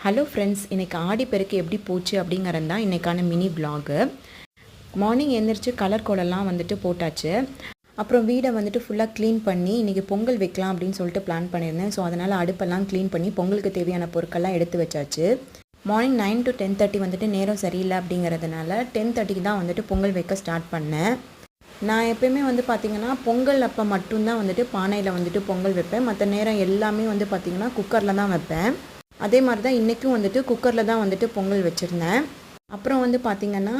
Hello friends, இன்றைக்கி ஆடிப்பெருக்கு எப்படி போச்சு அப்படிங்கிறது தான் இன்றைக்கான மினி விலாகு. மார்னிங் எழுந்திரிச்சு கலர் கோலம்லாம் வந்துட்டு போட்டாச்சு. அப்புறம் வீடை வந்துட்டு ஃபுல்லாக க்ளீன் பண்ணி இன்றைக்கி பொங்கல் வைக்கலாம் அப்படின்னு சொல்லிட்டு பிளான் பண்ணியிருந்தேன். ஸோ அதனால் அடுப்பெல்லாம் க்ளீன் பண்ணி பொங்கலுக்கு தேவையான பொருட்கள்லாம் எடுத்து வச்சாச்சு. மார்னிங் 9 to 10:30 வந்துட்டு நேரம் சரியில்லை அப்படிங்கிறதுனால 10:30க்கு தான் வந்துட்டு பொங்கல் வைக்க ஸ்டார்ட் பண்ணேன். நான் எப்போயுமே வந்து பார்த்திங்கன்னா பொங்கல் அப்போ மட்டும்தான் வந்துட்டு பானையில் வந்துட்டு பொங்கல் வைப்பேன். மற்ற நேரம் எல்லாமே வந்து பார்த்திங்கன்னா குக்கரில் தான் வைப்பேன். அதே மாதிரி தான் இன்றைக்கும் வந்துட்டு குக்கரில் தான் வந்துட்டு பொங்கல் வச்சுருந்தேன். அப்புறம் வந்து பார்த்திங்கன்னா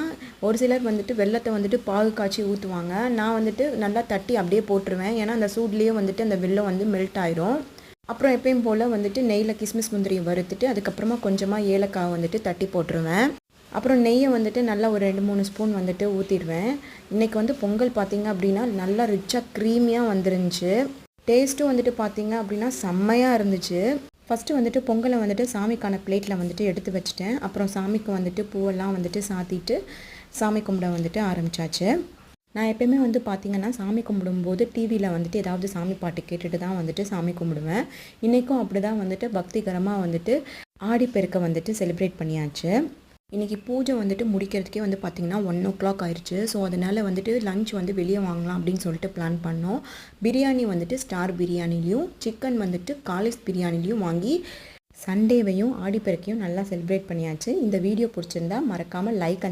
ஒரு சிலர் வந்துட்டு வெல்லத்தை வந்துட்டு பாகு காய்ச்சி ஊற்றுவாங்க. நான் வந்துட்டு நல்லா தட்டி அப்படியே போட்டுருவேன். ஏன்னா அந்த சூட்லேயே வந்துட்டு அந்த வெல்லம் வந்து மெல்ட் ஆயிரும். அப்புறம் எப்பயும் போல் வந்துட்டு நெய்யில் கிஸ்மிஸ் முந்திரி வறுத்துட்டு அதுக்கப்புறமா கொஞ்சமாக ஏலக்காய் வந்துட்டு தட்டி போட்டுருவேன். அப்புறம் நெய்யை வந்துட்டு நல்லா ஒரு 2-3 ஸ்பூன் வந்துட்டு ஊற்றிடுவேன். இன்றைக்கி வந்து பொங்கல் பார்த்திங்க அப்படின்னா நல்லா ரிச்சாக க்ரீமியாக வந்துருந்துச்சு. டேஸ்ட்டும் வந்துட்டு பார்த்திங்க அப்படின்னா செம்மையாக இருந்துச்சு. ஃபஸ்ட்டு வந்துட்டு பொங்கலை வந்துட்டு சாமிக்கான பிளேட்டில் வந்துட்டு எடுத்து வச்சுட்டேன். அப்புறம் சாமிக்கு வந்துட்டு பூவெல்லாம் வந்துட்டு சாத்திட்டு சாமி கும்பிட வந்துட்டு ஆரம்பித்தாச்சு. நான் எப்போயுமே வந்து பார்த்திங்கன்னா சாமி கும்பிடும்போது டிவியில் வந்துட்டு ஏதாவது சாமி பாட்டு கேட்டுட்டு தான் வந்துட்டு சாமி கும்பிடுவேன். இன்றைக்கும் அப்படி தான் வந்துட்டு பக்திகரமாக வந்துட்டு ஆடிப்பெருக்கை வந்துட்டு செலிப்ரேட் பண்ணியாச்சு. இன்றைக்கி பூஜை வந்துட்டு முடிக்கிறதுக்கே வந்து பார்த்திங்கன்னா 1 o'clock ஆயிடுச்சு. ஸோ அதனால் வந்துட்டு லஞ்ச் வந்து வெளியே வாங்கலாம் அப்படின்னு சொல்லிட்டு பிளான் பண்ணோம். பிரியாணி வந்துட்டு ஸ்டார் பிரியாணிலையும் சிக்கன் வந்துட்டு காலிஸ் பிரியாணிலையும் வாங்கி சண்டேவையும் ஆடிப்பெருக்கையும் நல்லா செலிப்ரேட் பண்ணியாச்சு. இந்த வீடியோ பிடிச்சிருந்தா மறக்காமல் லைக்